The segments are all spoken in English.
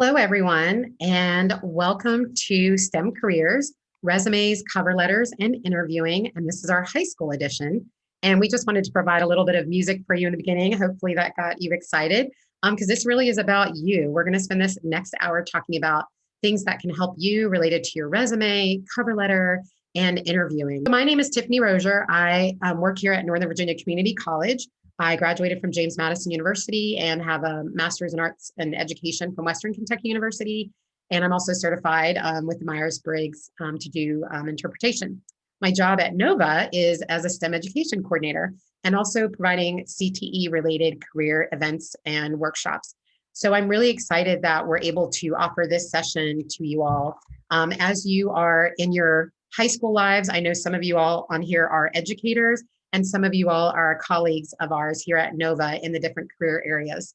Hello, everyone, and welcome to STEM Careers, Resumes, Cover Letters, and Interviewing. And this is our high school edition. And we just wanted to provide a little bit of music for you in the beginning. Hopefully that got you excited because this really is about you. We're going to spend this next hour talking about things that can help you related to your resume, cover letter, and interviewing. My name is Tiffany Rozier. I work here at Northern Virginia Community College. I graduated from James Madison University and have a master's in arts and education from Western Kentucky University. And I'm also certified with the Myers-Briggs to do interpretation. My job at Nova is as a STEM education coordinator and also providing CTE related career events and workshops. So I'm really excited that we're able to offer this session to you all. As you are in your high school lives, I know some of you all on here are educators, and some of you all are colleagues of ours here at Nova in the different career areas.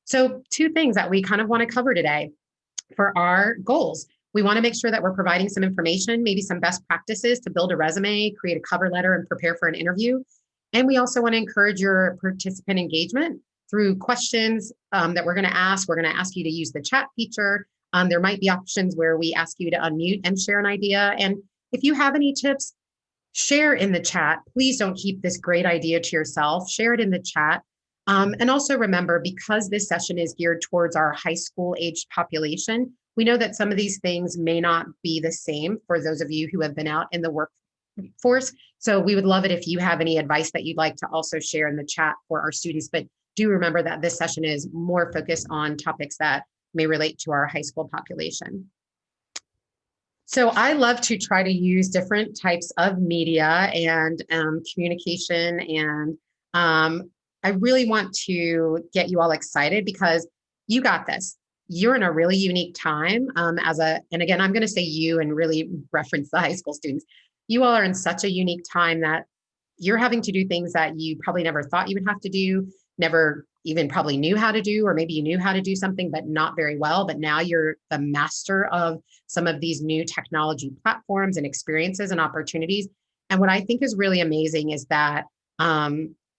So two things that we kind of want to cover today for our goals. We want to make sure that we're providing some information, maybe some best practices to build a resume, create a cover letter, and prepare for an interview. And we also want to encourage your participant engagement through questions that we're going to ask. We're going to ask you to use the chat feature. There might be options where we ask you to unmute and share an idea. And if you have any tips, share in the chat. Please don't keep this great idea to yourself. Share it in the chat. And also remember, because this session is geared towards our high school aged population, we know that some of these things may not be the same for those of you who have been out in the workforce. So we would love it if you have any advice that you'd like to also share in the chat for our students. But do remember that this session is more focused on topics that may relate to our high school population. So I love to try to use different types of media and communication. And I really want to get you all excited because you got this. You're in a really unique time and again, I'm going to say you and really reference the high school students. You all are in such a unique time that you're having to do things that you probably never thought you would have to do, never even probably knew how to do, or maybe you knew how to do something, but not very well. But now you're the master of some of these new technology platforms and experiences and opportunities. And what I think is really amazing is that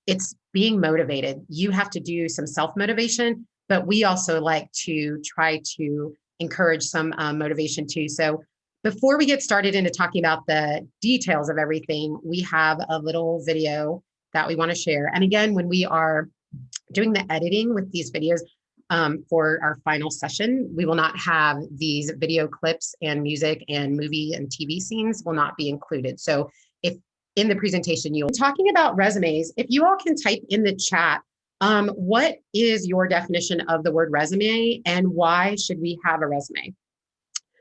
it's being motivated. You have to do some self-motivation, but we also like to try to encourage some motivation too. So before we get started into talking about the details of everything, we have a little video that we want to share. And again, when we are doing the editing with these videos for our final session, we will not have these video clips and music and movie and TV scenes will not be included. So if in the presentation you're talking about resumes, if you all can type in the chat, what is your definition of the word resume and why should we have a resume?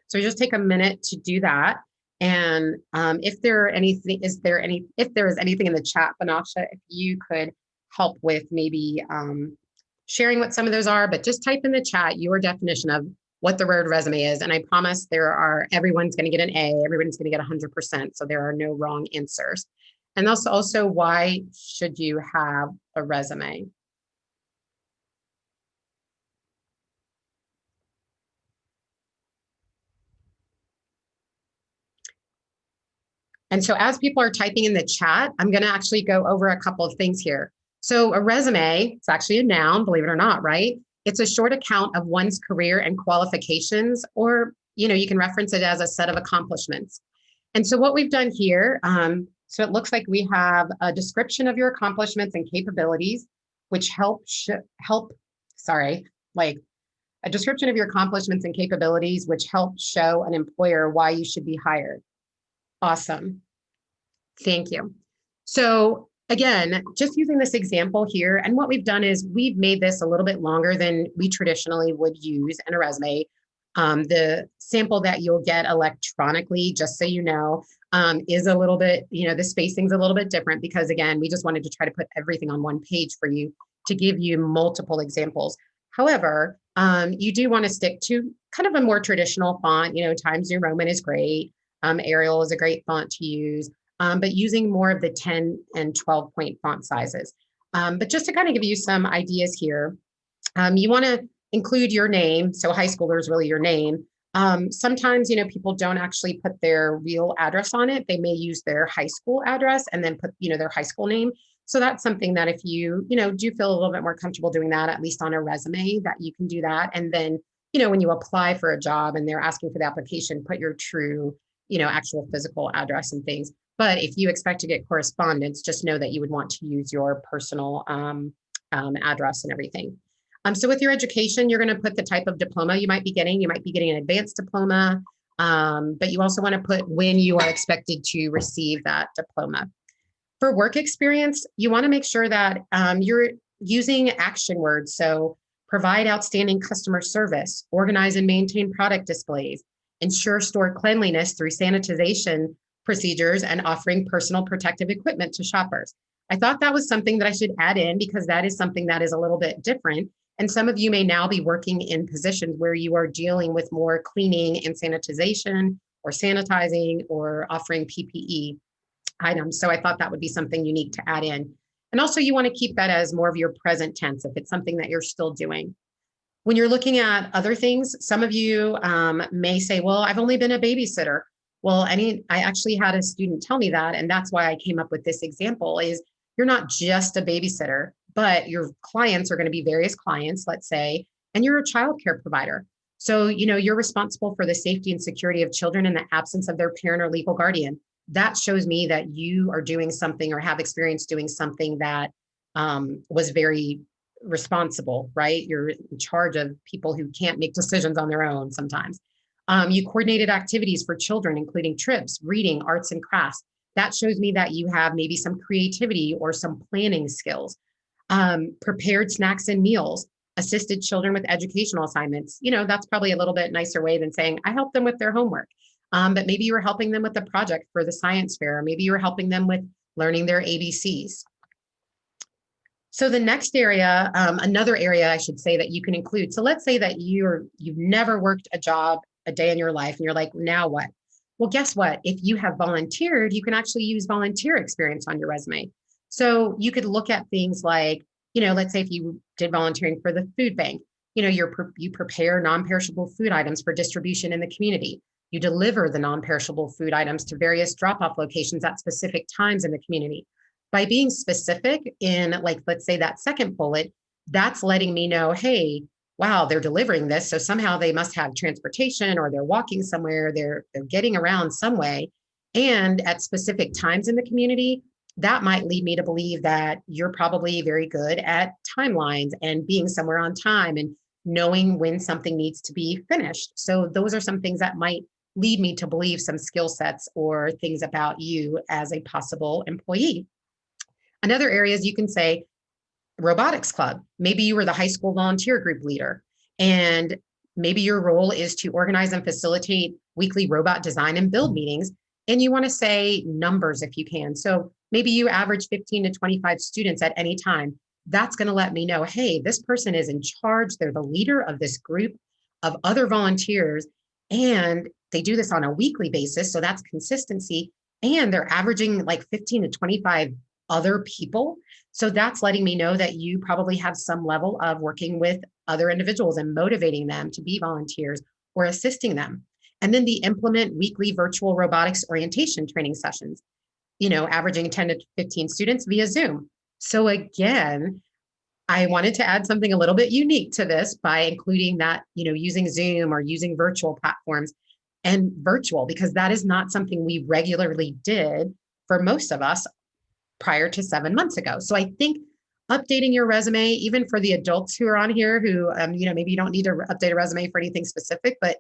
So just take a minute to do that. And if there is anything in the chat, Banasha, if you could help with maybe sharing what some of those are, but just type in the chat your definition of what the word resume is. And I promise everyone's going to get an A, everyone's going to get 100%. So there are no wrong answers. And also why should you have a resume? And so as people are typing in the chat, I'm going to actually go over a couple of things here. So a resume, it's actually a noun, believe it or not, right? It's a short account of one's career and qualifications, or, you can reference it as a set of accomplishments. And so what we've done here, so it looks like we have a description of your accomplishments and capabilities, which a description of your accomplishments and capabilities, which help show an employer why you should be hired. Awesome. Thank you. So again, just using this example here, and what we've done is we've made this a little bit longer than we traditionally would use in a resume. The sample that you'll get electronically, just so you know, is a little bit, the spacing's a little bit different because again, we just wanted to try to put everything on one page for you to give you multiple examples. However, you do want to stick to kind of a more traditional font, Times New Roman is great. Arial is a great font to use, but using more of the 10 and 12 point font sizes. But just to kind of give you some ideas here, you want to include your name. So high schooler is really your name. Sometimes, people don't actually put their real address on it. They may use their high school address and then put, their high school name. So that's something that if you, do feel a little bit more comfortable doing that, at least on a resume, that you can do that. And then when you apply for a job and they're asking for the application, put your true, actual physical address and things. But if you expect to get correspondence, just know that you would want to use your personal address and everything. So with your education, you're going to put the type of diploma you might be getting. You might be getting an advanced diploma, but you also want to put when you are expected to receive that diploma. For work experience, you want to make sure that you're using action words. So provide outstanding customer service, organize and maintain product displays, ensure store cleanliness through sanitization procedures, and offering personal protective equipment to shoppers. I thought that was something that I should add in because that is something that is a little bit different. And some of you may now be working in positions where you are dealing with more cleaning and sanitization or sanitizing or offering PPE items. So I thought that would be something unique to add in. And also you want to keep that as more of your present tense if it's something that you're still doing. When you're looking at other things, some of you may say, well, I've only been a babysitter. Well, I actually had a student tell me that, and that's why I came up with this example is you're not just a babysitter, but your clients are going to be various clients, let's say, and you're a childcare provider. So, you're responsible for the safety and security of children in the absence of their parent or legal guardian. That shows me that you are doing something or have experience doing something that was very responsible, right? You're in charge of people who can't make decisions on their own sometimes. You coordinated activities for children, including trips, reading, arts, and crafts. That shows me that you have maybe some creativity or some planning skills. Prepared snacks and meals, assisted children with educational assignments. That's probably a little bit nicer way than saying, I helped them with their homework. But maybe you were helping them with a project for the science fair, or maybe you were helping them with learning their ABCs. So the next area, another area I should say that you can include. So let's say that you've never worked a job a day in your life and you're like, now what? Well, guess what? If you have volunteered, you can actually use volunteer experience on your resume. So you could look at things like, let's say if you did volunteering for the food bank, you prepare non-perishable food items for distribution in the community. You deliver the non-perishable food items to various drop-off locations at specific times in the community. By being specific in, like, let's say that second bullet, that's letting me know, hey, wow, they're delivering this. So somehow they must have transportation or they're walking somewhere, they're getting around some way. And at specific times in the community, that might lead me to believe that you're probably very good at timelines and being somewhere on time and knowing when something needs to be finished. So those are some things that might lead me to believe some skill sets or things about you as a possible employee. Another area is you can say robotics club. Maybe you were the high school volunteer group leader, and maybe your role is to organize and facilitate weekly robot design and build meetings. And you want to say numbers if you can. So maybe you average 15 to 25 students at any time. That's going to let me know, hey, this person is in charge. They're the leader of this group of other volunteers, and they do this on a weekly basis. So that's consistency. And they're averaging like 15 to 25 other people. So that's letting me know that you probably have some level of working with other individuals and motivating them to be volunteers or assisting them. And then the implement weekly virtual robotics orientation training sessions, averaging 10 to 15 students via Zoom. So again, I wanted to add something a little bit unique to this by including that, using Zoom or using virtual platforms and virtual, because that is not something we regularly did for most of us prior to 7 months ago. So I think updating your resume, even for the adults who are on here who, maybe you don't need to update a resume for anything specific, but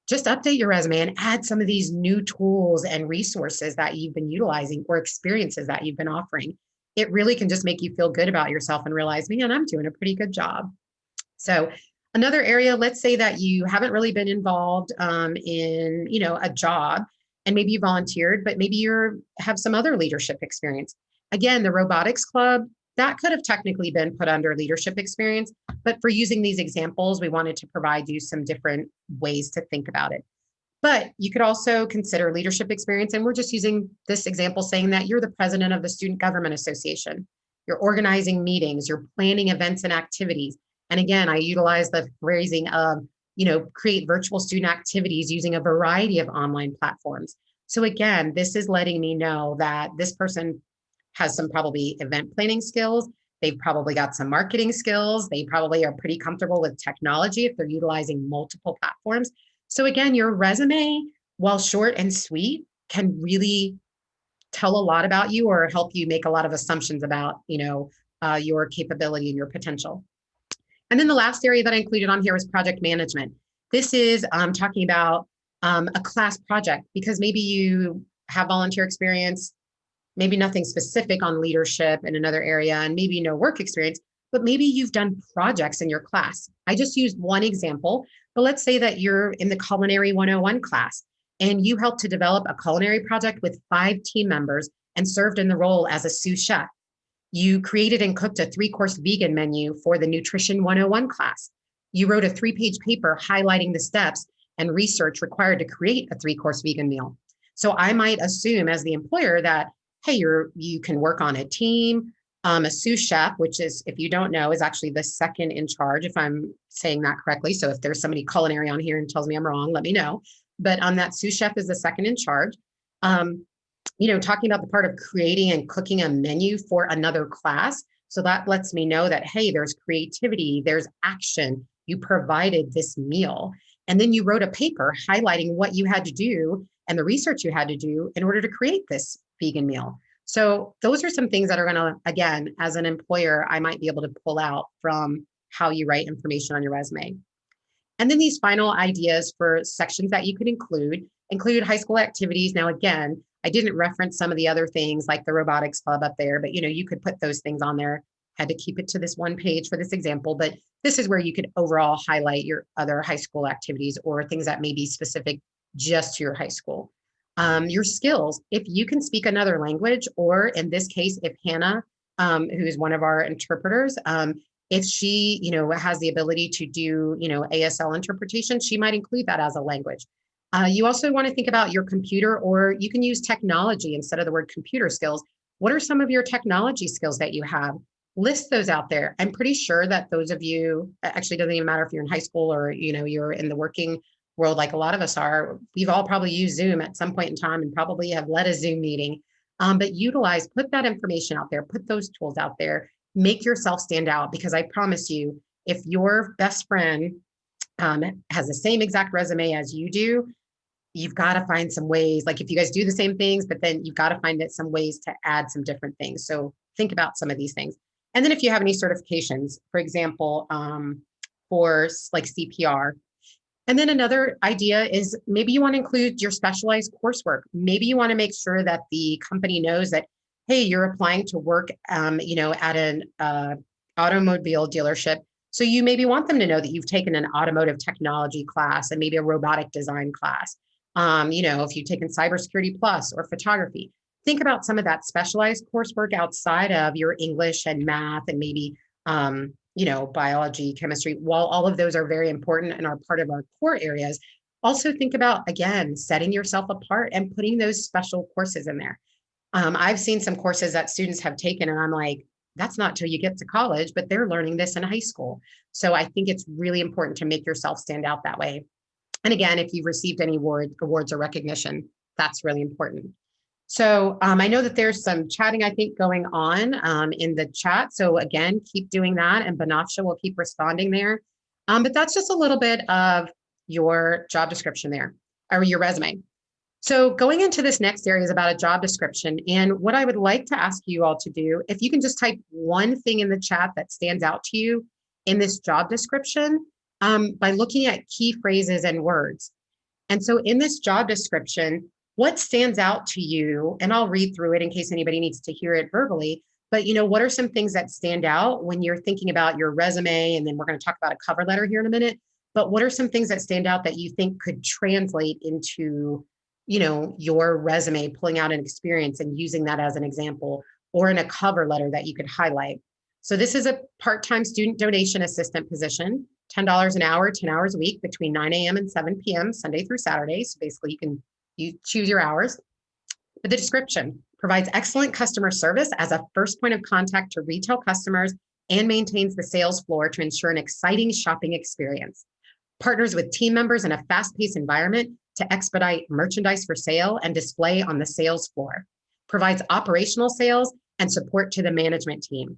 just update your resume and add some of these new tools and resources that you've been utilizing or experiences that you've been offering. It really can just make you feel good about yourself and realize, man, I'm doing a pretty good job. So another area, let's say that you haven't really been involved in, a job, and maybe you volunteered, but maybe you have some other leadership experience. Again, the robotics club, that could have technically been put under leadership experience, but for using these examples, we wanted to provide you some different ways to think about it. But you could also consider leadership experience, and we're just using this example saying that you're the president of the Student Government Association. You're organizing meetings, you're planning events and activities. And again, I utilize the phrasing of, create virtual student activities using a variety of online platforms. So again, this is letting me know that this person has some probably event planning skills. They've probably got some marketing skills. They probably are pretty comfortable with technology if they're utilizing multiple platforms. So again, your resume, while short and sweet, can really tell a lot about you or help you make a lot of assumptions about, your capability and your potential. And then the last area that I included on here was project management. This is talking about a class project because maybe you have volunteer experience, maybe nothing specific on leadership in another area, and maybe no work experience, but maybe you've done projects in your class. I just used one example, but let's say that you're in the Culinary 101 class and you helped to develop a culinary project with 5 team members and served in the role as a sous chef. You created and cooked a 3-course vegan menu for the Nutrition 101 class. You wrote a 3-page paper highlighting the steps and research required to create a 3-course vegan meal. So I might assume as the employer that, hey, you can work on a team. A sous chef, which is, if you don't know, is actually the second in charge, if I'm saying that correctly. So if there's somebody culinary on here and tells me I'm wrong, let me know. But that sous chef is the second in charge. Talking about the part of creating and cooking a menu for another class. So that lets me know that, hey, there's creativity, there's action. You provided this meal. And then you wrote a paper highlighting what you had to do and the research you had to do in order to create this vegan meal. So those are some things that are going to, again, as an employer, I might be able to pull out from how you write information on your resume. And then these final ideas for sections that you could include high school activities. Now, again, I didn't reference some of the other things like the robotics club up there, but you could put those things on there. Had to keep it to this one page for this example, but this is where you could overall highlight your other high school activities or things that may be specific just to your high school. Your skills, if you can speak another language, or in this case, if Hannah, who is one of our interpreters, if she, has the ability to do, ASL interpretation, she might include that as a language. You also want to think about your computer, or you can use technology instead of the word computer skills. What are some of your technology skills that you have? List those out there. I'm pretty sure that those of you, actually doesn't even matter if you're in high school or, you're in the working world like a lot of us are, we've all probably used Zoom at some point in time and probably have led a Zoom meeting. But put that information out there, put those tools out there, make yourself stand out, because I promise you, if your best friend has the same exact resume as you do, you've got to find some ways, like if you guys do the same things, but then you've got to find some ways to add some different things. So think about some of these things. And then if you have any certifications, for example, for like CPR. And then another idea is maybe you want to include your specialized coursework. Maybe you want to make sure that the company knows that, hey, you're applying to work, at an automobile dealership. So you maybe want them to know that you've taken an automotive technology class and maybe a robotic design class. If you've taken cybersecurity plus or photography, think about some of that specialized coursework outside of your English and math and maybe, biology, chemistry. While all of those are very important and are part of our core areas, also think about, again, setting yourself apart and putting those special courses in there. I've seen some courses that students have taken and I'm like, that's not till you get to college, but they're learning this in high school. So I think it's really important to make yourself stand out that way. And again, if you've received any awards or recognition, that's really important. So I know that there's some chatting, I think, going on in the chat. So again, keep doing that, and Banafsha will keep responding there. But that's just a little bit of your job description there, or your resume. So going into this next area is about a job description. And what I would like to ask you all to do, if you can just type one thing in the chat that stands out to you in this job description, by looking at key phrases and words. And so in this job description, what stands out to you, and I'll read through it in case anybody needs to hear it verbally, but what are some things that stand out when you're thinking about your resume? And then we're going to talk about a cover letter here in a minute, but what are some things that stand out that you think could translate into, your resume, pulling out an experience and using that as an example, or in a cover letter that you could highlight? So this is a part-time student donation assistant position, $10 an hour, 10 hours a week between 9 a.m. and 7 p.m., Sunday through Saturday. So basically you choose your hours. But the description provides excellent customer service as a first point of contact to retail customers and maintains the sales floor to ensure an exciting shopping experience. Partners with team members in a fast-paced environment to expedite merchandise for sale and display on the sales floor. Provides operational sales and support to the management team.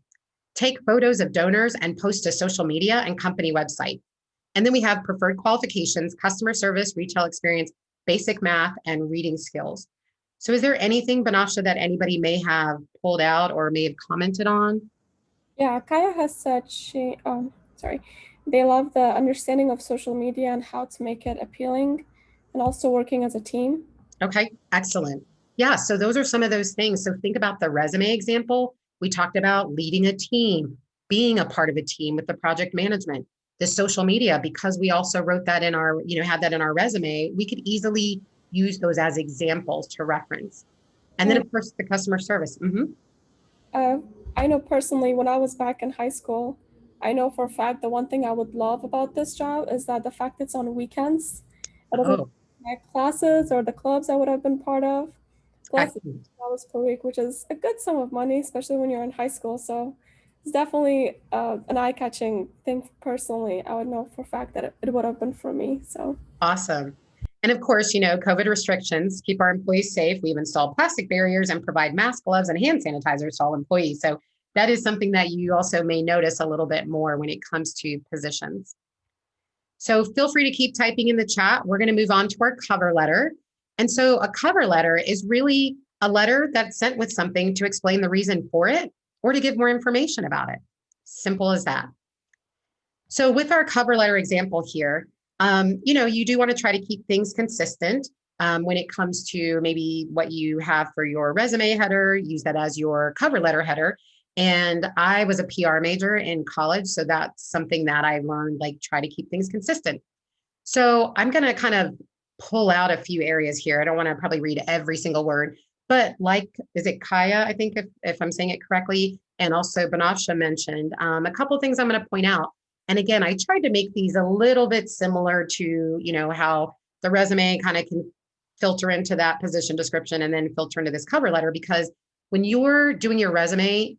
Take photos of donors and post to social media and company website. And then we have preferred qualifications, customer service, retail experience, basic math, and reading skills. So is there anything, Banasha, that anybody may have pulled out or may have commented on? Yeah, Kaya has said sorry, they love the understanding of social media and how to make it appealing and also working as a team. Okay, excellent. Yeah, so those are some of those things. So think about the resume example. We talked about leading a team, being a part of a team with the project management, the social media, because we also wrote that in our, had that in our resume, we could easily use those as examples to reference. And then, And of course, the customer service. uh, I know personally when I was back in high school, I know for a fact the one thing I would love about this job is that the fact it's on weekends. It doesn't Oh, my classes or the clubs I would have been part of. Plus, it's excellent. $6 per week, which is a good sum of money, especially when you're in high school. So it's definitely an eye-catching thing personally. I would know for a fact that it would have been for me. So Awesome. And of course, COVID restrictions keep our employees safe. We've installed plastic barriers and provide mask, gloves, and hand sanitizers to all employees. So that is something that you also may notice a little bit more when it comes to positions. So feel free to keep typing in the chat. We're going to move on to our cover letter. And so a cover letter is really a letter that's sent with something to explain the reason for it or to give more information about it. Simple as that. So with our cover letter example here, you do want to try to keep things consistent when it comes to maybe what you have for your resume header, use that as your cover letter header. And I was a PR major in college, so that's something that I learned, like try to keep things consistent. So I'm going to kind of pull out a few areas here. I don't want to probably read every single word, but like, is it Kaya? I think if I'm saying it correctly, and also Banasha mentioned a couple of things I'm going to point out. And again, I tried to make these a little bit similar to, how the resume kind of can filter into that position description and then filter into this cover letter, because when you're doing your resume,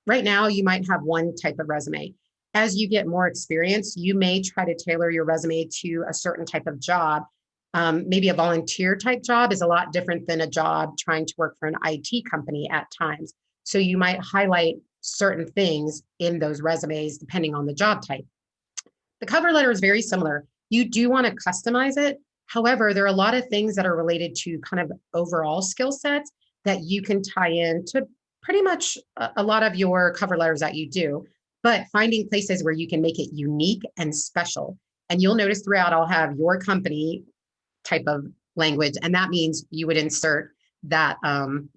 right now, you might have one type of resume. As you get more experience, you may try to tailor your resume to a certain type of job. Maybe a volunteer type job is a lot different than a job trying to work for an IT company at times. So you might highlight certain things in those resumes depending on the job type. The cover letter is very similar. You do want to customize it. However, there are a lot of things that are related to kind of overall skill sets that you can tie in to pretty much a lot of your cover letters that you do, but finding places where you can make it unique and special. And you'll notice throughout, I'll have your company type of language, and that means you would insert that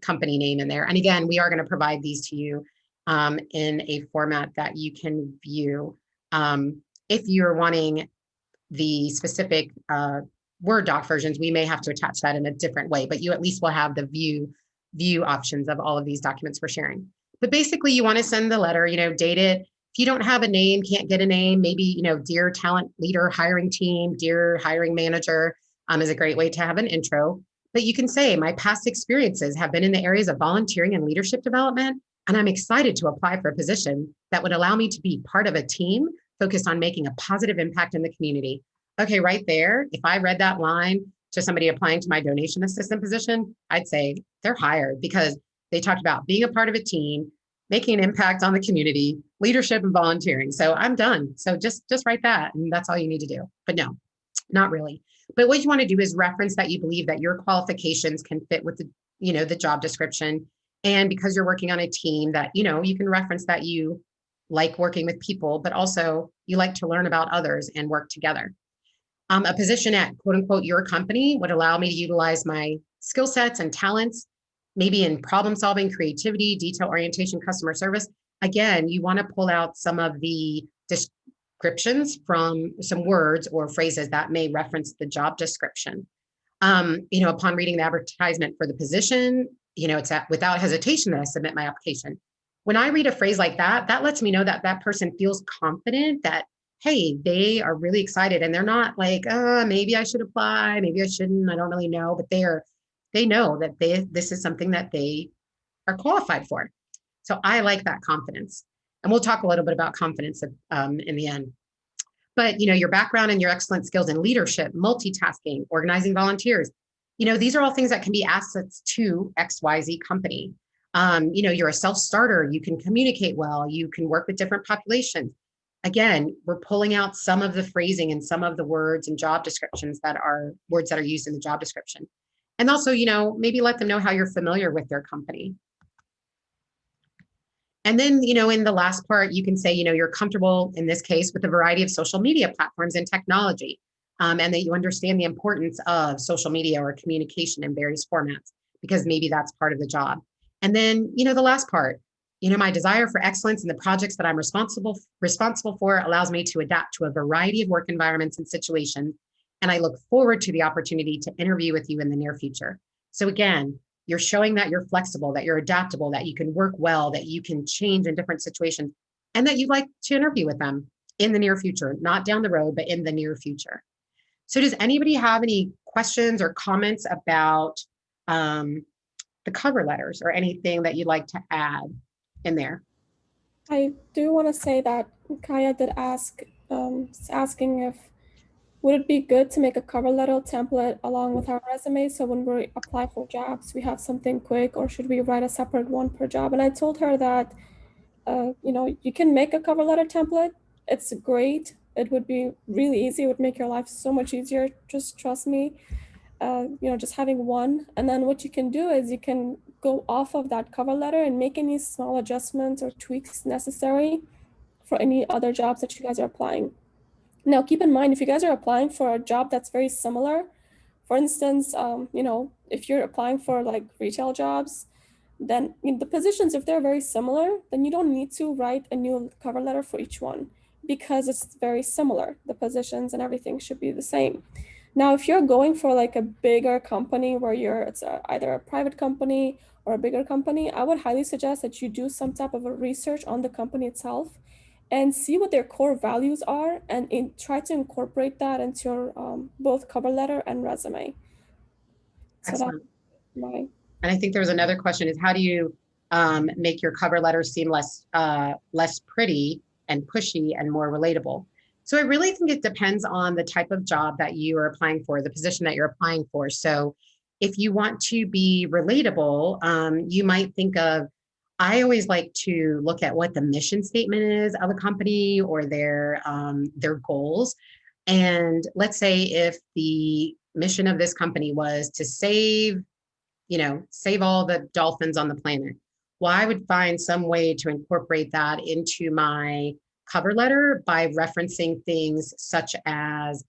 company name in there. And again, we are going to provide these to you in a format that you can view. If you're wanting the specific Word doc versions, we may have to attach that in a different way, but you at least will have the view options of all of these documents for sharing. But basically, you want to send the letter, date it. If you don't have a name, can't get a name, maybe, dear talent leader, hiring team, dear hiring manager is a great way to have an intro. But you can say, my past experiences have been in the areas of volunteering and leadership development, and I'm excited to apply for a position that would allow me to be part of a team focused on making a positive impact in the community. Okay, right there, if I read that line to somebody applying to my donation assistant position, I'd say they're hired because they talked about being a part of a team, making an impact on the community, leadership and volunteering. So I'm done. So just write that, and that's all you need to do. But no, not really. But what you want to do is reference that you believe that your qualifications can fit with the job description. And because you're working on a team that, you can reference that you like working with people, but also you like to learn about others and work together. A position at quote unquote your company would allow me to utilize my skill sets and talents, maybe in problem solving, creativity, detail orientation, customer service. Again, you want to pull out some of the descriptions from some words or phrases that may reference the job description. Upon reading the advertisement for the position, it's without hesitation that I submit my application. When I read a phrase like that, that lets me know that that person feels confident that, hey, they are really excited and they're not like, maybe I should apply, maybe I shouldn't, I don't really know, but they know that this is something that they are qualified for. So I like that confidence. And we'll talk a little bit about confidence in the end. But your background and your excellent skills in leadership, multitasking, organizing volunteers, these are all things that can be assets to XYZ company. You're a self-starter, you can communicate well, you can work with different populations. Again, we're pulling out some of the phrasing and some of the words and job descriptions that are words that are used in the job description. And also, maybe let them know how you're familiar with their company. And then, in the last part, you can say, you're comfortable in this case with a variety of social media platforms and technology, and that you understand the importance of social media or communication in various formats, because maybe that's part of the job. And then, the last part, my desire for excellence in the projects that I'm responsible for allows me to adapt to a variety of work environments and situations. And I look forward to the opportunity to interview with you in the near future. So again, you're showing that you're flexible, that you're adaptable, that you can work well, that you can change in different situations, and that you'd like to interview with them in the near future, not down the road, but in the near future. So does anybody have any questions or comments about the cover letters or anything that you'd like to add in there? I do want to say that Kaya did ask, asking if would it be good to make a cover letter template along with our resume so when we apply for jobs, we have something quick, or should we write a separate one per job? And I told her that, you can make a cover letter template. It's great. It would be really easy. It would make your life so much easier. Just trust me. Just having one. And then what you can do is you can go off of that cover letter and make any small adjustments or tweaks necessary for any other jobs that you guys are applying. Now, keep in mind, if you guys are applying for a job that's very similar, for instance, if you're applying for like retail jobs, then the positions, if they're very similar, then you don't need to write a new cover letter for each one because it's very similar. The positions and everything should be the same. Now, if you're going for like a bigger company where it's either a private company or a bigger company, I would highly suggest that you do some type of a research on the company itself and see what their core values are and try to incorporate that into your both cover letter and resume. So that's Excellent. my. And I think there was another question is how do you make your cover letter seem less pretty and pushy and more relatable? So I really think it depends on the type of job that you are applying for, the position that you're applying for. So if you want to be relatable, you might think of, I always like to look at what the mission statement is of a company or their goals. And let's say if the mission of this company was to save all the dolphins on the planet. Well, I would find some way to incorporate that into my cover letter by referencing things such as,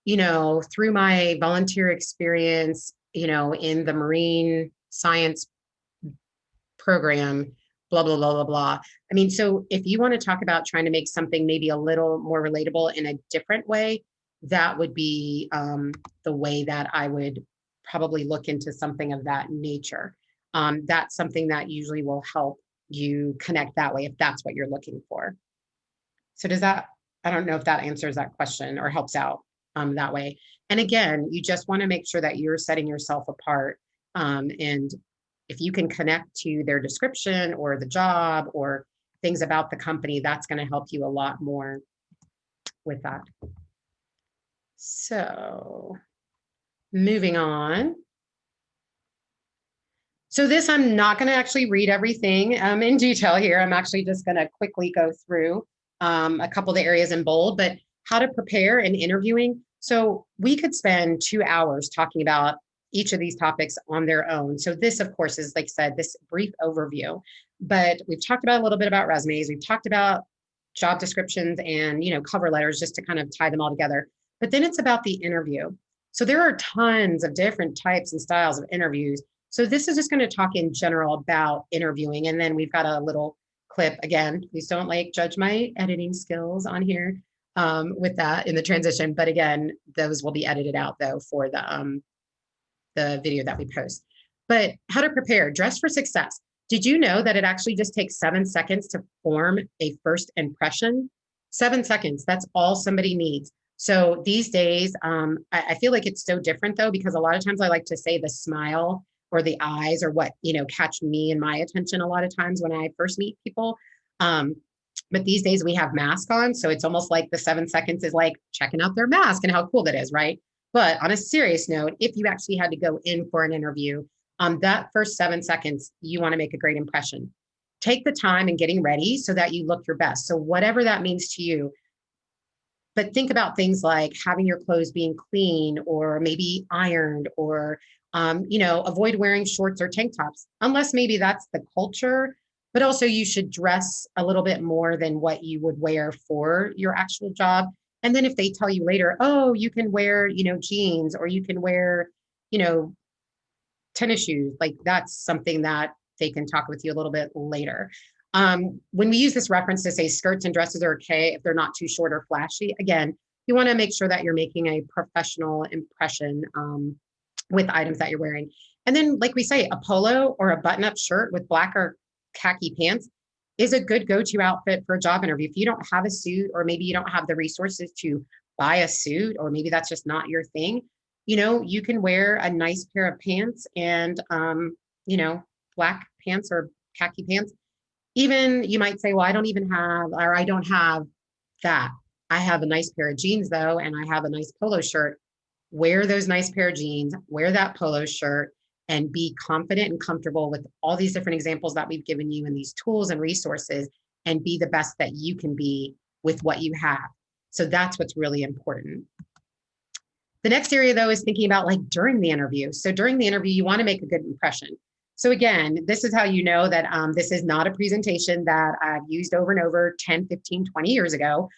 through my volunteer experience, in the marine science program, blah, blah, blah, blah, blah. I mean, so if you want to talk about trying to make something maybe a little more relatable in a different way, that would be the way that I would probably look into something of that nature. That's something that usually will help you connect that way if that's what you're looking for. So I don't know if that answers that question or helps out that way. And again, you just want to make sure that you're setting yourself apart. And if you can connect to their description or the job or things about the company, that's going to help you a lot more with that. So moving on. So this, I'm not going to actually read everything in detail here. I'm actually just going to quickly go through a couple of the areas in bold, but how to prepare in interviewing. So we could spend 2 hours talking about each of these topics on their own. So this, of course, is, like I said, this brief overview, but we've talked about a little bit about resumes. We've talked about job descriptions and, cover letters just to kind of tie them all together. But then it's about the interview. So there are tons of different types and styles of interviews. So this is just going to talk in general about interviewing. And then we've got a little clip. Again, please don't judge my editing skills on here with that in the transition. But again, those will be edited out though for the video that we post. But how to prepare, dress for success. Did you know that it actually just takes 7 seconds to form a first impression? 7 seconds, that's all somebody needs. So these days, I feel like it's so different though, because a lot of times I like to say the smile or the eyes or what, catch me and my attention a lot of times when I first meet people. But these days we have masks on. So it's almost like the 7 seconds is like checking out their mask and how cool that is, right? But on a serious note, if you actually had to go in for an interview, That first 7 seconds, you want to make a great impression. Take the time in getting ready so that you look your best. So whatever that means to you, but think about things like having your clothes being clean or maybe ironed or, avoid wearing shorts or tank tops, unless maybe that's the culture. But also, you should dress a little bit more than what you would wear for your actual job. And then if they tell you later, oh, you can wear, jeans or you can wear, you know, tennis shoes, like that's something that they can talk with you a little bit later. When we use this reference to say skirts and dresses are okay if they're not too short or flashy, again, you want to make sure that you're making a professional impression with items that you're wearing. And then, like we say, a polo or a button up shirt with black or khaki pants is a good go to outfit for a job interview. If you don't have a suit, or maybe you don't have the resources to buy a suit, or maybe that's just not your thing, you can wear a nice pair of pants and, black pants or khaki pants. Even you might say, well, I don't even have, or I don't have that. I have a nice pair of jeans though, and I have a nice polo shirt. Wear those nice pair of jeans, wear that polo shirt, and be confident and comfortable with all these different examples that we've given you and these tools and resources, and be the best that you can be with what you have. So that's what's really important. The next area though is thinking about like during the interview. So during the interview, you want to make a good impression. So again, this is how you know that this is not a presentation that I've used over and over 10, 15, 20 years ago.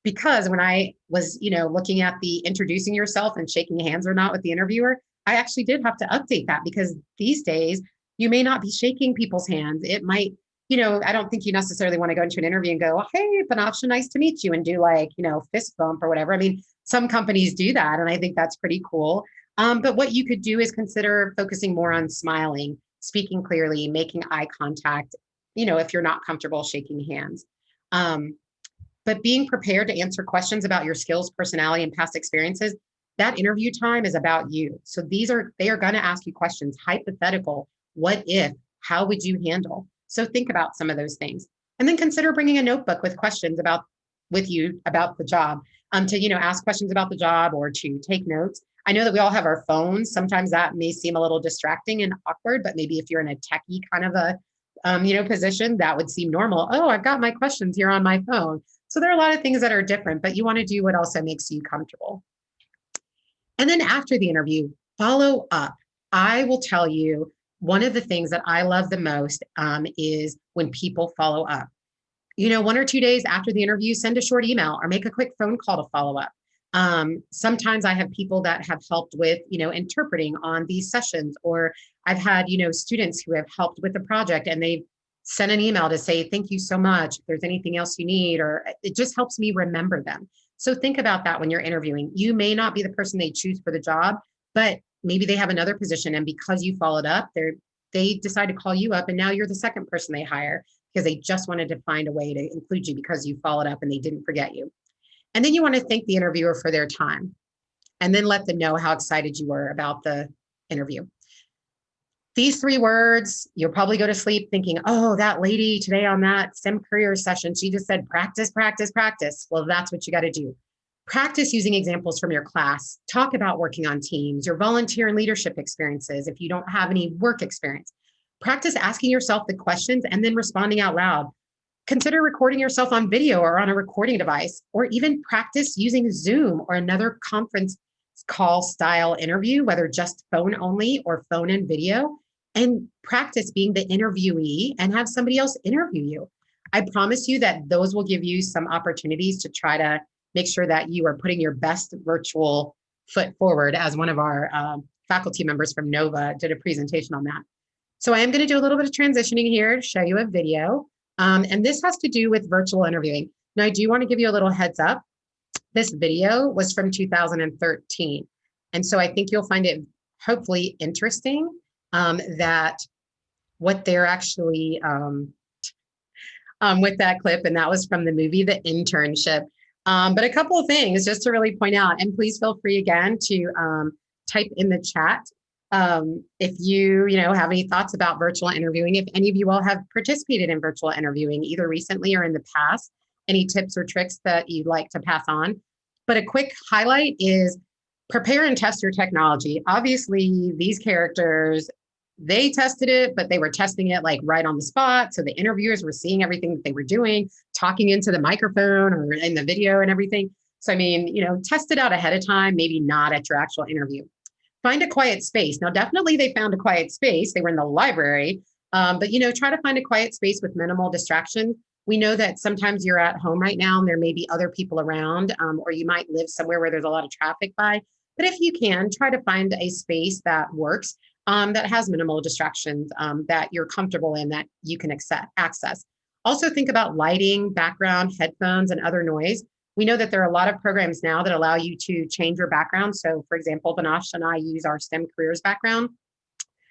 Because when I was, looking at the introducing yourself and shaking hands or not with the interviewer, I actually did have to update that, because these days you may not be shaking people's hands. It might, I don't think you necessarily want to go into an interview and go, hey, Panasha, nice to meet you, and do like, fist bump or whatever. I mean, some companies do that, and I think that's pretty cool. But what you could do is consider focusing more on smiling, speaking clearly, making eye contact, if you're not comfortable shaking hands. But being prepared to answer questions about your skills, personality, and past experiences, that interview time is about you. So they are going to ask you questions, hypothetical, what if, how would you handle? So think about some of those things. And then consider bringing a notebook with questions with you about the job, to, ask questions about the job or to take notes. I know that we all have our phones. Sometimes that may seem a little distracting and awkward, but maybe if you're in a techie kind of a, position, that would seem normal. Oh, I've got my questions here on my phone. So there are a lot of things that are different, but you want to do what also makes you comfortable. And then after the interview, follow up. I will tell you, one of the things that I love the most is when people follow up. 1 or 2 days after the interview, send a short email or make a quick phone call to follow up. Sometimes I have people that have helped with, interpreting on these sessions, or I've had, students who have helped with the project and they've sent an email to say, thank you so much. If there's anything else you need, or it just helps me remember them. So think about that when you're interviewing. You may not be the person they choose for the job, but maybe they have another position. And because you followed up, they decide to call you up, and now you're the second person they hire because they just wanted to find a way to include you because you followed up and they didn't forget you. And then you want to thank the interviewer for their time, and then let them know how excited you were about the interview. These 3 words, you'll probably go to sleep thinking, oh, that lady today on that STEM career session, she just said, practice, practice, practice. Well, that's what you got to do. Practice using examples from your class. Talk about working on teams, your volunteer and leadership experiences if you don't have any work experience. Practice asking yourself the questions and then responding out loud. Consider recording yourself on video or on a recording device, or even practice using Zoom or another conference call style interview, whether just phone only or phone and video, and practice being the interviewee and have somebody else interview you. I promise you that those will give you some opportunities to try to make sure that you are putting your best virtual foot forward, as one of our faculty members from Nova did a presentation on that. So I am going to do a little bit of transitioning here to show you a video. And this has to do with virtual interviewing. Now, I do want to give you a little heads up. This video was from 2013. And so I think you'll find it hopefully interesting that what they're actually with that clip, and that was from the movie, The Internship. But a couple of things just to really point out, and please feel free again to type in the chat if you have any thoughts about virtual interviewing. If any of you all have participated in virtual interviewing, either recently or in the past, any tips or tricks that you'd like to pass on. But a quick highlight is prepare and test your technology. Obviously, these characters, they tested it, but they were testing it like right on the spot. So the interviewers were seeing everything that they were doing, talking into the microphone or in the video and everything. So, I mean, test it out ahead of time, maybe not at your actual interview. Find a quiet space. Now, definitely they found a quiet space. They were in the library, but, try to find a quiet space with minimal distraction. We know that sometimes you're at home right now and there may be other people around, or you might live somewhere where there's a lot of traffic by. But if you can, try to find a space that works, that has minimal distractions, that you're comfortable in, that you can access. Also think about lighting, background, headphones, and other noise. We know that there are a lot of programs now that allow you to change your background. So for example, Vanasha and I use our STEM careers background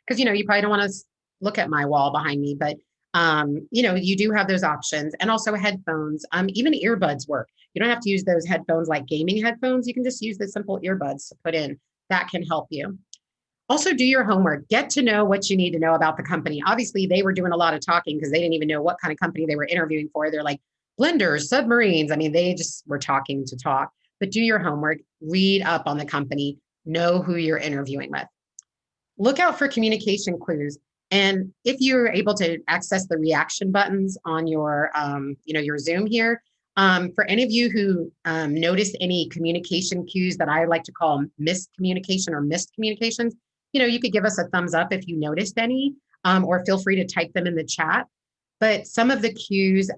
because, you probably don't want to look at my wall behind me, but you do have those options, and also headphones, even earbuds work. You don't have to use those headphones like gaming headphones. You can just use the simple earbuds to put in. That can help you. Also, do your homework. Get to know what you need to know about the company. Obviously, they were doing a lot of talking because they didn't even know what kind of company they were interviewing for. They're like, blenders, submarines. I mean, they just were talking to talk. But do your homework, read up on the company, know who you're interviewing with. Look out for communication clues. And if you're able to access the reaction buttons on your, your Zoom here, for any of you who noticed any communication cues that I like to call miscommunication or missed communications, you could give us a thumbs up if you noticed any, or feel free to type them in the chat. But some of the cues,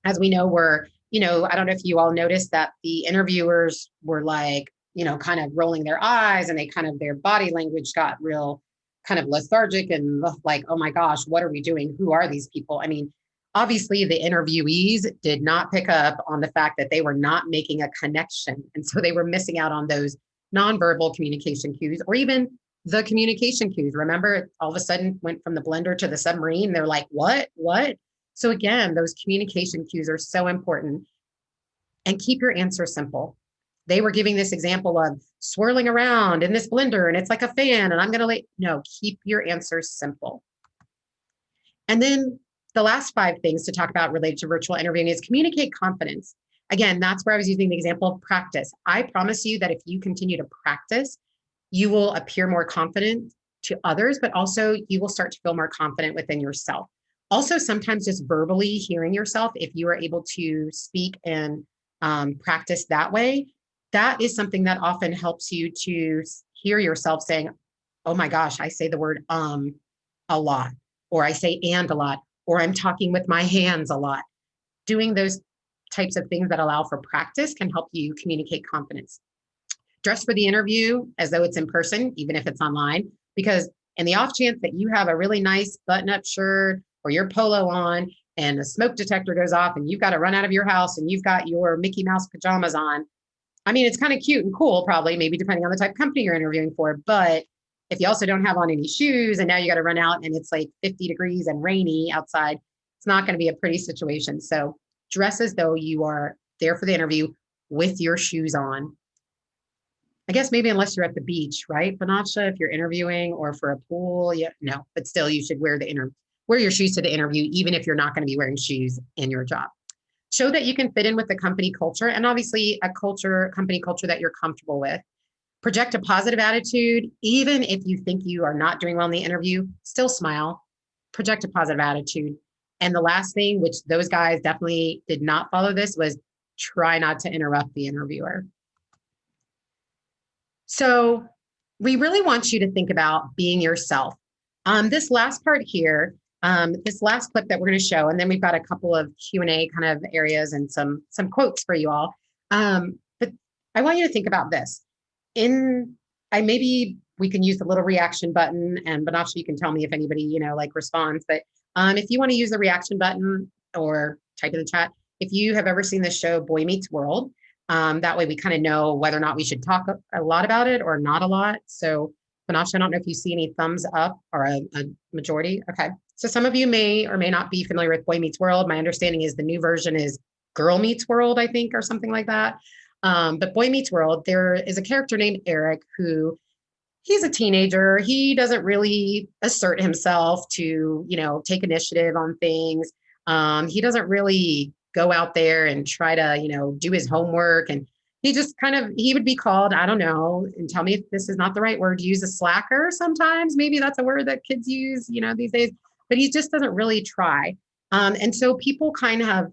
as we know, were, I don't know if you all noticed that the interviewers were like, kind of rolling their eyes, and their body language got real kind of lethargic and like, oh my gosh, what are we doing? Who are these people? I mean, obviously the interviewees did not pick up on the fact that they were not making a connection. And so they were missing out on those nonverbal communication cues, or even the communication cues. Remember, it all of a sudden went from the blender to the submarine. They're like, what? So again, those communication cues are so important. And keep your answer simple. They were giving this example of swirling around in this blender and it's like a fan and I'm going to no, keep your answers simple. And then the last 5 things to talk about related to virtual interviewing is communicate confidence. Again, that's where I was using the example of practice. I promise you that if you continue to practice, you will appear more confident to others, but also you will start to feel more confident within yourself. Also, sometimes just verbally hearing yourself, if you are able to speak and practice that way, that is something that often helps you to hear yourself saying, oh my gosh, I say the word a lot, or I say and a lot, or I'm talking with my hands a lot. Doing those types of things that allow for practice can help you communicate confidence. Dress for the interview as though it's in person, even if it's online, because in the off chance that you have a really nice button-up shirt or your polo on and a smoke detector goes off and you've got to run out of your house and you've got your Mickey Mouse pajamas on, I mean, it's kind of cute and cool, probably, maybe depending on the type of company you're interviewing for. But if you also don't have on any shoes and now you got to run out and it's like 50 degrees and rainy outside, it's not going to be a pretty situation. So dress as though you are there for the interview with your shoes on. I guess maybe unless you're at the beach, right, Vanasha, if you're interviewing, or for a pool, no, but still you should wear your shoes to the interview, even if you're not going to be wearing shoes in your job. Show that you can fit in with the company culture, and obviously company culture that you're comfortable with. Project a positive attitude. Even if you think you are not doing well in the interview, still smile. Project a positive attitude. And the last thing, which those guys definitely did not follow this, was try not to interrupt the interviewer. So we really want you to think about being yourself. This last part here, this last clip that we're going to show, and then we've got a couple of Q&A kind of areas and some quotes for you all. But I want you to think about this. Maybe we can use the little reaction button, and Vanasha, you can tell me if anybody, responds. But if you want to use the reaction button or type in the chat, if you have ever seen the show Boy Meets World, that way we kind of know whether or not we should talk a lot about it or not a lot. So Vanasha, I don't know if you see any thumbs up or a majority. Okay. So some of you may or may not be familiar with Boy Meets World. My understanding is the new version is Girl Meets World, I think, or something like that. But Boy Meets World, there is a character named Eric who he's a teenager. He doesn't really assert himself to, take initiative on things. He doesn't really go out there and try to, do his homework. And he just kind of, he would be called, I don't know, and tell me if this is not the right word to use, a slacker sometimes. Maybe that's a word that kids use, these days, but he just doesn't really try. And so people kind of,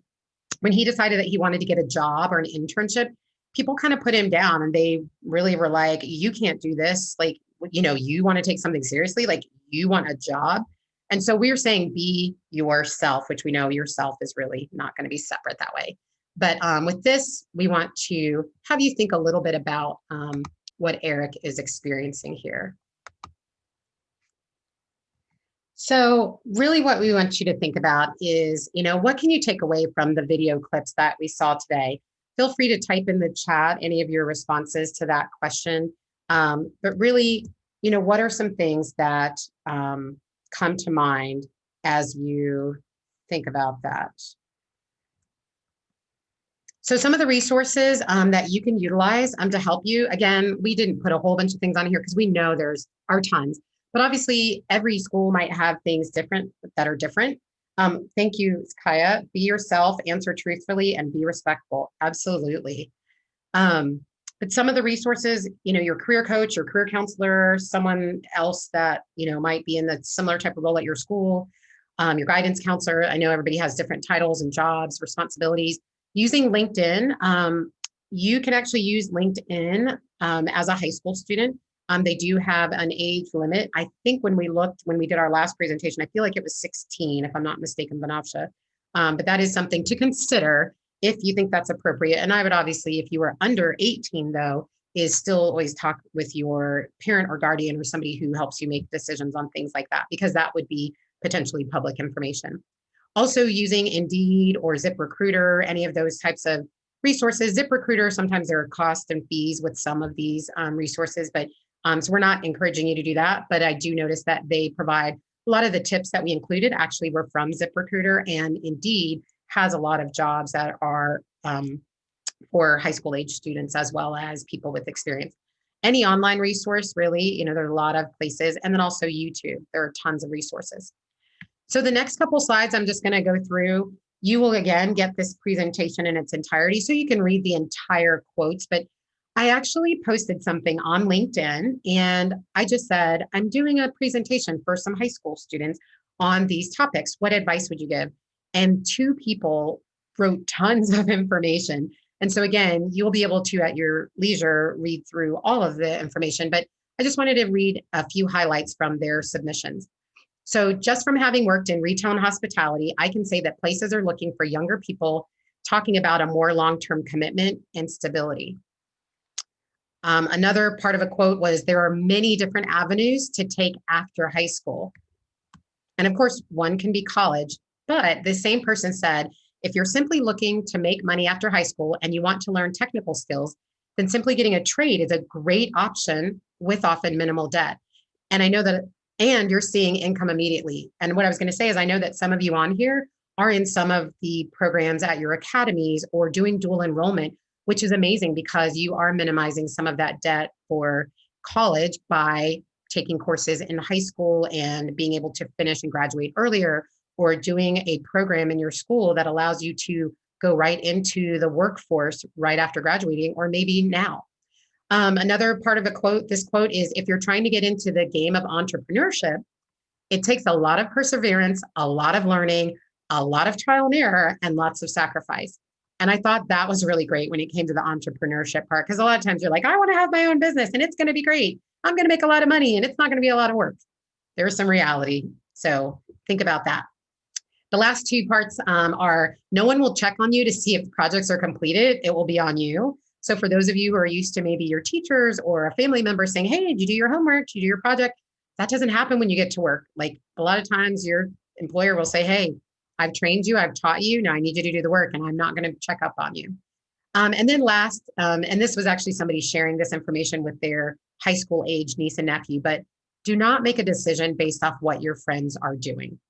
when he decided that he wanted to get a job or an internship, people kind of put him down and they really were like, you can't do this. Like, you want to take something seriously, like you want a job. And so we were saying, be yourself, which we know yourself is really not going to be separate that way. But with this, we want to have you think a little bit about what Eric is experiencing here. So really what we want you to think about is, what can you take away from the video clips that we saw today? Feel free to type in the chat any of your responses to that question. But really, what are some things that come to mind as you think about that? So some of the resources that you can utilize to help you, again, we didn't put a whole bunch of things on here because we know there's are tons, but obviously every school might have things that are different. Thank you, Kaya. Be yourself, answer truthfully, and be respectful. Absolutely. But some of the resources, your career coach, your career counselor, someone else that, might be in the similar type of role at your school, your guidance counselor. I know everybody has different titles and jobs, responsibilities. Using LinkedIn, you can actually use LinkedIn as a high school student. They do have an age limit. I think when we did our last presentation, I feel like it was 16, if I'm not mistaken, Vanavsha. But that is something to consider if you think that's appropriate. And I would obviously, if you were under 18 though, is still always talk with your parent or guardian or somebody who helps you make decisions on things like that, because that would be potentially public information. Also using Indeed or ZipRecruiter, any of those types of resources. ZipRecruiter, sometimes there are costs and fees with some of these resources, but so we're not encouraging you to do that. But I do notice that they provide a lot of the tips that we included actually were from ZipRecruiter, and Indeed has a lot of jobs that are for high school age students as well as people with experience. Any online resource, really, there are a lot of places, and then also YouTube. There are tons of resources. So the next couple slides, I'm just going to go through. You will again get this presentation in its entirety, so you can read the entire quotes. But I actually posted something on LinkedIn, and I just said, I'm doing a presentation for some high school students on these topics. What advice would you give? And 2 people wrote tons of information. And so again, you'll be able to, at your leisure, read through all of the information. But I just wanted to read a few highlights from their submissions. So just from having worked in retail and hospitality, I can say that places are looking for younger people talking about a more long-term commitment and stability. Another part of a quote was, there are many different avenues to take after high school. And of course, one can be college, but the same person said, if you're simply looking to make money after high school and you want to learn technical skills, then simply getting a trade is a great option with often minimal debt. And I know that, and you're seeing income immediately. And what I was going to say is, I know that some of you on here are in some of the programs at your academies or doing dual enrollment, which is amazing because you are minimizing some of that debt for college by taking courses in high school and being able to finish and graduate earlier, or doing a program in your school that allows you to go right into the workforce right after graduating, or maybe now. Another part of this quote is, if you're trying to get into the game of entrepreneurship, it takes a lot of perseverance, a lot of learning, a lot of trial and error, and lots of sacrifice. And I thought that was really great when it came to the entrepreneurship part, because a lot of times you're like, I want to have my own business and it's going to be great. I'm going to make a lot of money and it's not going to be a lot of work. There's some reality. So think about that. The last 2 parts are, no one will check on you to see if projects are completed. It will be on you. So for those of you who are used to maybe your teachers or a family member saying, hey, did you do your homework? Did you do your project? That doesn't happen when you get to work. Like, a lot of times your employer will say, hey, I've trained you, I've taught you, now I need you to do the work, and I'm not going to check up on you. And then last, and this was actually somebody sharing this information with their high school age niece and nephew, but do not make a decision based off what your friends are doing,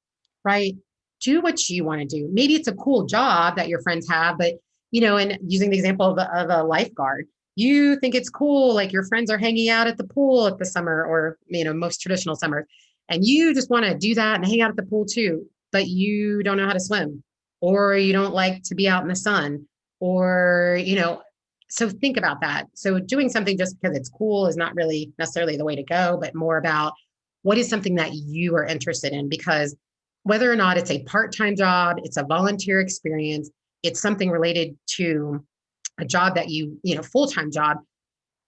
right? Do what you want to do. Maybe it's a cool job that your friends have, but and using the example of a lifeguard, you think it's cool, like your friends are hanging out at the pool at the summer, or most traditional summers, and you just want to do that and hang out at the pool too, but you don't know how to swim, or you don't like to be out in the sun, or So think about that. So doing something just because it's cool is not really necessarily the way to go, but more about what is something that you are interested in, because whether or not it's a part-time job, it's a volunteer experience, it's something related to a job that full-time job,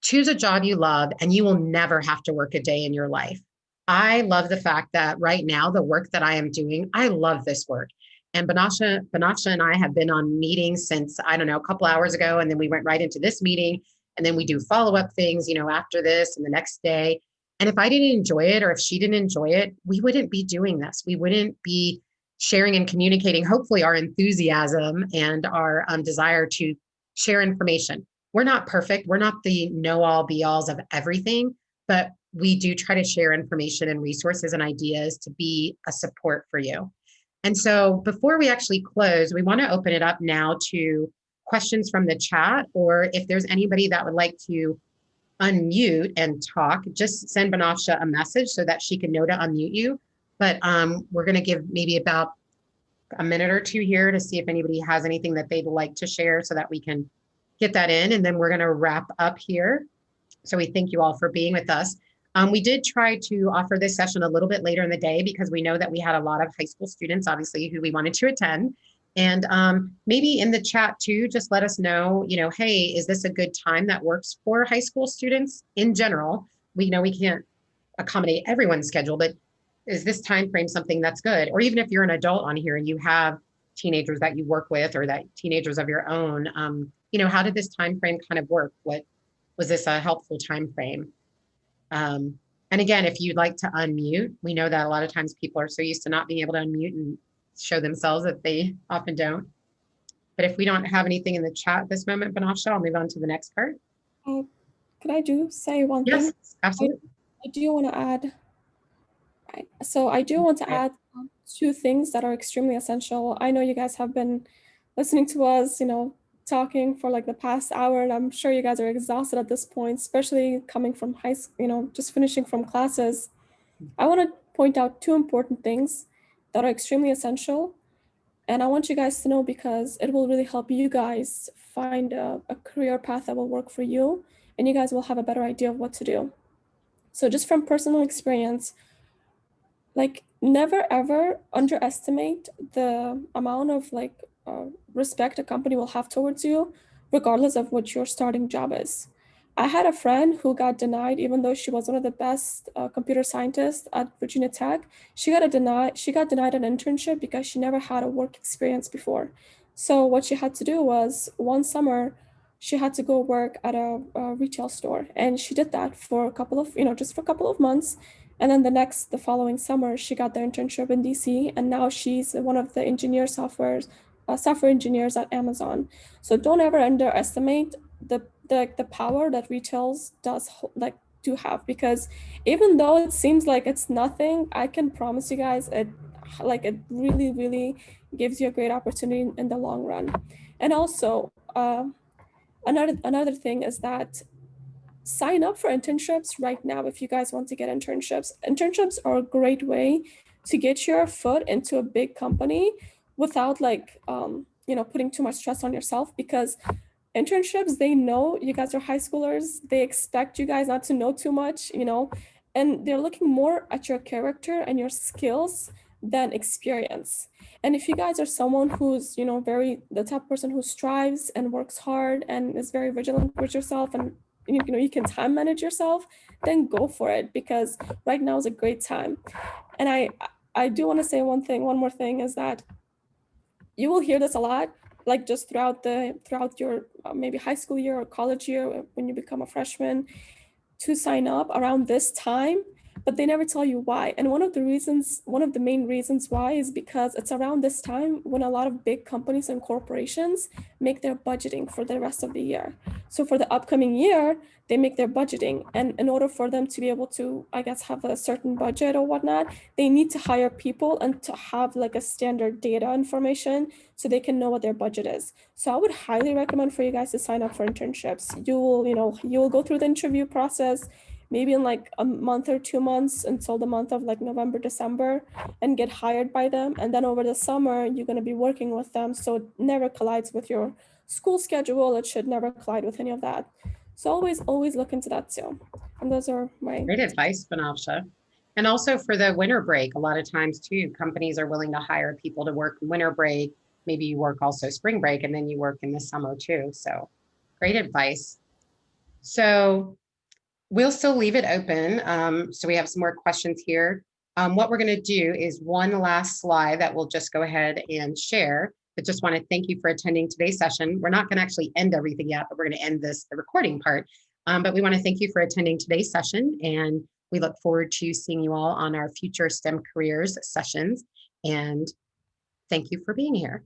choose a job you love and you will never have to work a day in your life. I love the fact that right now, the work that I am doing, I love this work. And Banasha and I have been on meetings since, I don't know, a couple hours ago. And then we went right into this meeting. And then we do follow-up things, after this and the next day. And if I didn't enjoy it, or if she didn't enjoy it, we wouldn't be doing this. We wouldn't be sharing and communicating, hopefully, our enthusiasm and our desire to share information. We're not perfect. We're not the know-all be-alls of everything, but we do try to share information and resources and ideas to be a support for you. And so before we actually close, we want to open it up now to questions from the chat, or if there's anybody that would like to unmute and talk, just send Banasha a message so that she can know to unmute you. But we're going to give maybe about a minute or two here to see if anybody has anything that they'd like to share so that we can get that in. And then we're going to wrap up here. So we thank you all for being with us. We did try to offer this session a little bit later in the day because we know that we had a lot of high school students, obviously, who we wanted to attend. And maybe in the chat too, just let us know, hey, is this a good time that works for high school students in general? We know we can't accommodate everyone's schedule, but is this time frame something that's good? Or even if you're an adult on here and you have teenagers that you work with, or that teenagers of your own, how did this time frame kind of work? What was this a helpful time frame? And again, if you'd like to unmute, we know that a lot of times people are so used to not being able to unmute and show themselves that they often don't. But if we don't have anything in the chat at this moment, Banasha, I'll move on to the next part. Could I say one thing? Yes, absolutely. I do want to add. So I do want to add two things that are extremely essential. I know you guys have been listening to us, talking for like the past hour, and I'm sure you guys are exhausted at this point, especially coming from high school, just finishing from classes. I want to point out two important things that are extremely essential. And I want you guys to know because it will really help you guys find a career path that will work for you, and you guys will have a better idea of what to do. So just from personal experience, never ever underestimate the amount of respect a company will have towards you, regardless of what your starting job is. I had a friend who got denied, even though she was one of the best computer scientists at Virginia Tech. She got denied an internship because she never had a work experience before. So what she had to do was one summer, she had to go work at a retail store, and she did that for a couple of, just for a couple of months. And then the following summer, she got the internship in DC, and now she's one of the software engineers at Amazon. So don't ever underestimate the power that retails do have, because even though it seems like it's nothing, I can promise you guys it really, really gives you a great opportunity in the long run. And also, another thing is that sign up for internships right now if you guys want to get internships. Internships are a great way to get your foot into a big company without putting too much stress on yourself, because internships, they know you guys are high schoolers. They expect you guys not to know too much, and they're looking more at your character and your skills than experience. And if you guys are someone who's, the type of person who strives and works hard and is very vigilant with yourself, and you can time manage yourself, then go for it, because right now is a great time. And I do want to say one more thing is that you will hear this a lot, just throughout your maybe high school year or college year when you become a freshman, to sign up around this time, but they never tell you why. And one of the main reasons why is because it's around this time when a lot of big companies and corporations make their budgeting for the rest of the year. So for the upcoming year, they make their budgeting. And in order for them to be able to, I guess, have a certain budget or whatnot, they need to hire people and to have a standard data information so they can know what their budget is. So I would highly recommend for you guys to sign up for internships. You will go through the interview process maybe in a month or 2 months until the month of November, December, and get hired by them. And then over the summer, you're going to be working with them. So it never collides with your school schedule, it should never collide with any of that. So always look into that too. And those are my Great advice, Banavsha. And also for the winter break, a lot of times too, companies are willing to hire people to work winter break. Maybe you work also spring break and then you work in the summer too. So great advice. So we'll still leave it open. So we have some more questions here. What we're going to do is one last slide that we'll just go ahead and share. But just want to thank you for attending today's session. We're not going to actually end everything yet, but we're going to end the recording part. But we want to thank you for attending today's session, and we look forward to seeing you all on our future STEM careers sessions. And thank you for being here.